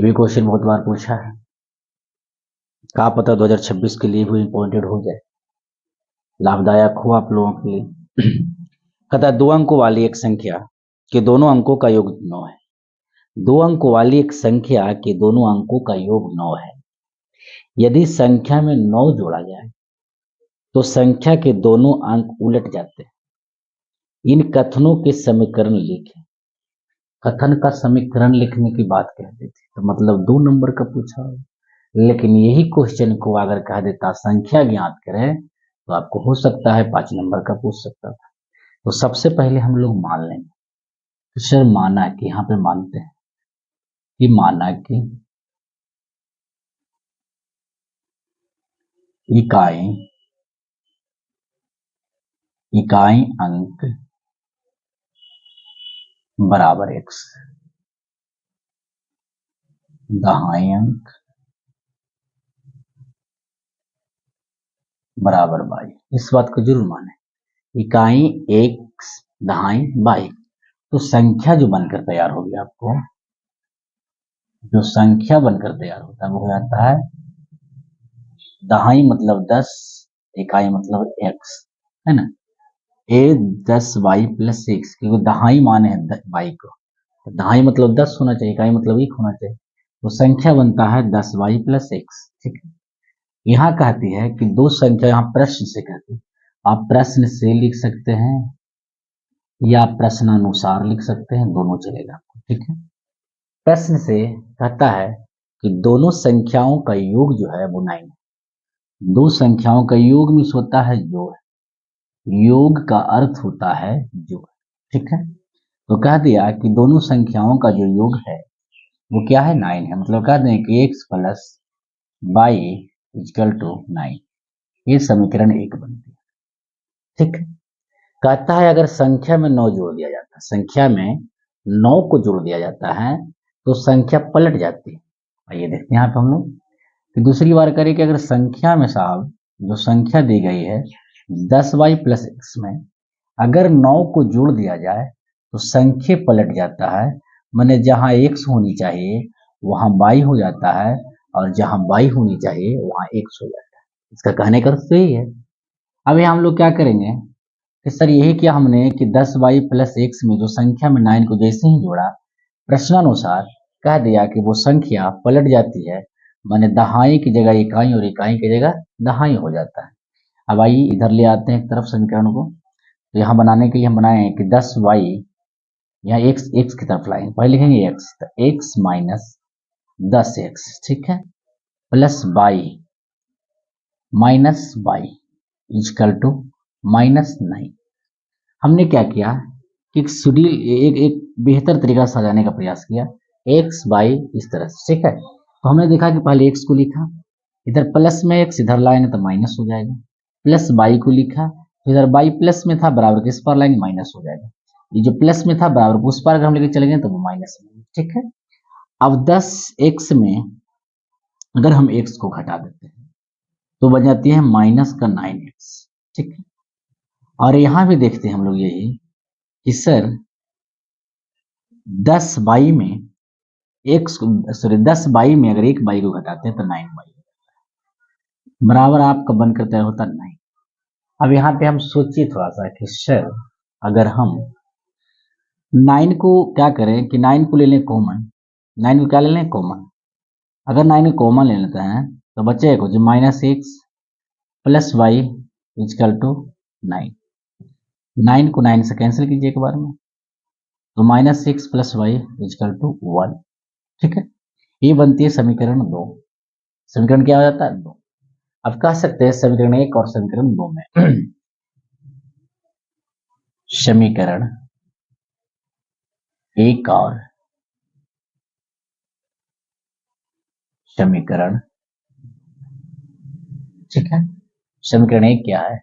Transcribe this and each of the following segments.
भी क्वेश्चन बहुत बार पूछा है, क्या पता 2026 के लिए भी इम्पोर्टेंट हो जाए, लाभदायक हो आप लोगों के लिए। कहता है 2 अंकों वाली एक संख्या के दोनों अंकों का योग 9 है। 2 अंकों वाली एक संख्या के दोनों अंकों का योग 9 है। यदि संख्या में 9 जोड़ा जाए तो संख्या के दोनों अंक उलट जाते हैं। इन कथनों के समीकरण लिखें। कथन का समीकरण लिखने की बात कहते थे तो मतलब 2 नंबर का पूछा, लेकिन यही क्वेश्चन को अगर कह देता संख्या ज्ञात करें तो आपको हो सकता है 5 नंबर का पूछ सकता था। तो सबसे पहले हम लोग मान लेंगे तो सर माना कि यहाँ पे मानते हैं कि माना कि इकाई अंक बराबर x, दहाई अंक बराबर y। इस बात को जरूर माने, इकाई x दहाई y। तो संख्या जो बनकर तैयार होगी आपको, जो संख्या बनकर तैयार होता है वो हो जाता है दहाई मतलब 10, इकाई मतलब x, है ना। a 10y प्लस 6, क्योंकि दहाई माने है y को, तो दहाई मतलब 10 होना चाहिए, इकाई मतलब 1 होना चाहिए। तो संख्या बनता है 10y प्लस 6। ठीक है, यहाँ कहती है कि 2 संख्या, यहाँ प्रश्न से कहती है, आप प्रश्न से लिख सकते हैं या प्रश्नानुसार लिख सकते हैं, दोनों चलेगा आपको। ठीक है, प्रश्न से कहता है कि दोनों संख्याओं का योग जो है वो 9 है। 2 संख्याओं का योग मीन्स होता है जोड़, योग का अर्थ होता है जोड़। ठीक है, तो कह दिया कि दोनों संख्याओं का जो योग है वो क्या है 9 है। मतलब कह दें कि x plus y equal to 9, ये समीकरण 1 बनती है। ठीक है, कहता है अगर संख्या में 9 जोड़ दिया जाता है, संख्या में 9 को जोड़ दिया जाता है तो संख्या पलट जाती है। आइए देखते हैं यहाँ पे हम लोग कि दूसरी बार करें कि अगर संख्या में साहब जो संख्या दी गई है 10y प्लस एक्स में अगर 9 को जोड़ दिया जाए तो संख्या पलट जाता है। माने जहां x होनी चाहिए वहां y हो जाता है, और जहां y होनी चाहिए वहां x हो जाता है। इसका कहने का अर्थ सही है। अब हम लोग क्या करेंगे कि सर यही किया हमने कि 10y प्लस एक्स में जो संख्या में 9 को जैसे ही जोड़ा, प्रश्नानुसार कह दिया कि वो संख्या पलट जाती है, माने दहाई की जगह इकाई और इकाई की जगह दहाई हो जाता है। अब आइए इधर ले आते हैं एक तरफ समीकरण को, तो यहाँ बनाने के लिए हम बनाए कि 10y, यहाँ x की तरफ लाएंगे, पहले लिखेंगे x, तो x माइनस 10x, ठीक है, plus y minus y equal to minus 9। हमने क्या किया कि एक बेहतर तरीका से सजाने का प्रयास किया, x y इस तरह से। ठीक है, तो हमने देखा कि पहले x को लिखा, इधर प्लस में x इधर लाएंगे तो माइनस हो जाएगा, प्लस y को लिखा, इधर y प्लस में था बराबर किस पर लाएंगे माइनस हो जाएगा, ये जो प्लस में था बराबर उस पर अगर हम लेके चलेंगे तो वो माइनस में। ठीक है, अब 10x में अगर हम x को घटा देते हैं तो बन जाती है माइनस का 9x। ठीक है, और यहां भी देखते हैं हम लोग यही कि सर 10y में x, सॉरी 10y में अगर एक y को घटाते हैं तो 9y बराबर आपका बनकर तैयार होता 9। अब यहाँ पे हम सोचिए थोड़ा सा कि सर अगर हम 9 को क्या करें कि 9 को ले लें कॉमन, 9 को क्या ले लें कॉमन, अगर 9 को कॉमन ले लेते हैं तो बचेगा कुछ minus x plus y equal to 9। 9 को 9 से कैंसिल कीजिए एक बार में, तो माइनस 6 प्लस वाई इक्वल टू 1। ठीक है, ये बनती है समीकरण 2। समीकरण क्या हो जाता है 2। अब कह सकते हैं समीकरण 1 और समीकरण 2 में समीकरण 1 और समीकरण, ठीक है, समीकरण 1 क्या है,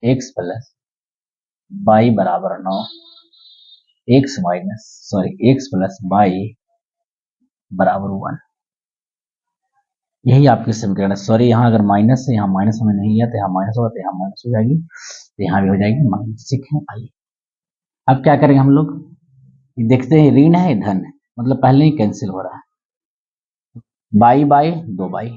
x प्लस वाई बराबर 9, x minus x plus y बराबर 1, यही आपकी समीकरण है। सॉरी यहाँ अगर माइनस है, यहाँ माइनस में नहीं है तो यहाँ माइनस होगा, तो यहाँ माइनस हो जाएगी, तो यहाँ भी हो जाएगी माइनस। ठीक है, आइए अब क्या करेंगे हम लोग, देखते हैं ऋण है धन है, मतलब पहले ही कैंसिल हो रहा है, बाई बाई 2 बाई,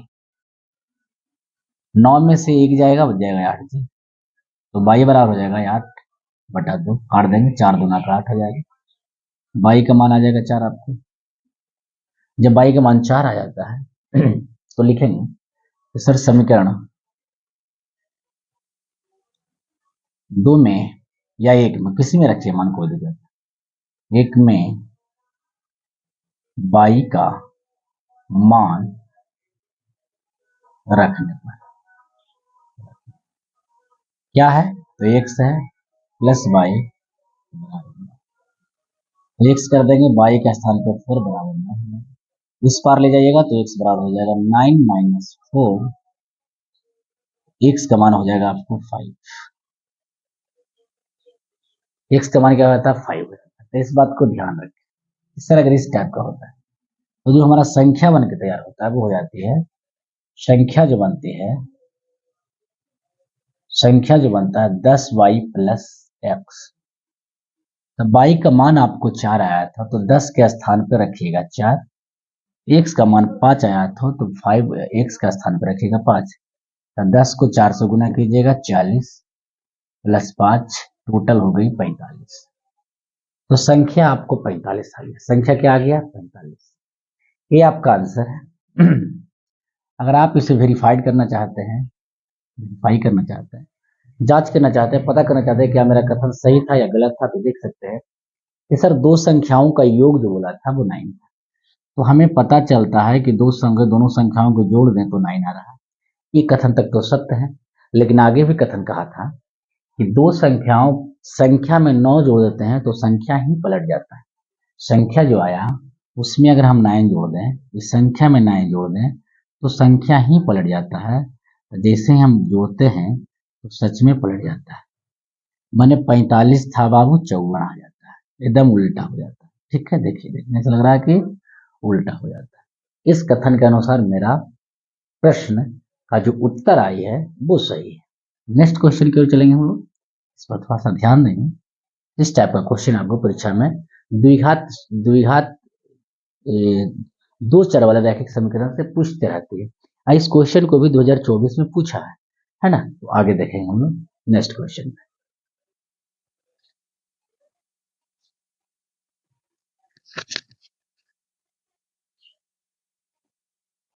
9 में से 1 जाएगा, बच जाएगा 8 जी। तो बाई बराबर हो जाएगा 8/2, काट देंगे, 4 दूना का 8 हो जाएगा। बाई का मान आ जाएगा 4 आपको। जब बाई का मान 4 आ जाता है तो लिखेंगे तो सर समीकरण 2 में या 1 में, किसी में रखिए मान, कोई दिक्कत नहीं। 1 में बाई का मान रखने पर क्या है, तो x है प्लस बाई बराबर, तो x कर देंगे बाई के स्थान पर 4 बराबर 9, इस पार ले जाइएगा तो x बराबर हो जाएगा 9 - 4, x का मान हो जाएगा आपको 5। x का मान क्या होता है, 5 होता है। तो इस बात को ध्यान रखें, इस तरह अगर इस टाइप का होता है तो जो हमारा संख्या बन के तैयार होता है वो हो जाती है, संख्या जो बनती है, संख्या जो बनता है 10y प्लस x। तो y का मान आपको 4 आया था तो 10 के स्थान पर रखिएगा 4, x का मान 5 आया था तो 5 x का स्थान पर रखिएगा 5। तो 10 को 4 से गुना कीजिएगा, 40 प्लस 5 टोटल हो गई 45। तो संख्या आपको 45 आ गया। संख्या क्या आ गया, 45। ये आपका आंसर है। अगर आप इसे वेरीफाइड करना चाहते हैं, वेरीफाई करना चाहते हैं, जांच करना चाहते हैं, पता करना चाहते हैं क्या मेरा कथन सही था या गलत था, तो देख सकते हैं कि सर दो संख्याओं का योग जो बोला था वो 9 था। तो हमें पता चलता है कि दोनों संख्याओं को जोड़ दें तो 9 आ रहा है। ये कथन तक तो सत्य है, लेकिन आगे भी कथन कहा था कि दो संख्याओं, संख्या में 9 जोड़ देते हैं तो संख्या ही पलट जाता है। संख्या जो आया उसमें अगर हम 9 जोड़ दें, इस संख्या में 9 जोड़ दें तो संख्या ही पलट जाता है। जैसे ही हम जोड़ते हैं तो सच में पलट जाता है। मैंने 45 था बाबू 54 आ जाता है, एकदम उल्टा हो जाता है। ठीक है, देखिए देखने से लग रहा है कि उल्टा हो जाता है। इस कथन के अनुसार मेरा प्रश्न का जो उत्तर आई है वो सही है। नेक्स्ट क्वेश्चन की ओर चलेंगे हम लोग, इस पर थोड़ा सा ध्यान देंगे। इस टाइप का क्वेश्चन आपको परीक्षा में द्विघात द्विघात दो चर वाले रैखिक समीकरण से पूछते रहती है। इस क्वेश्चन को भी 2024 में पूछा है ना। तो आगे देखेंगे हम लोग नेक्स्ट क्वेश्चन में।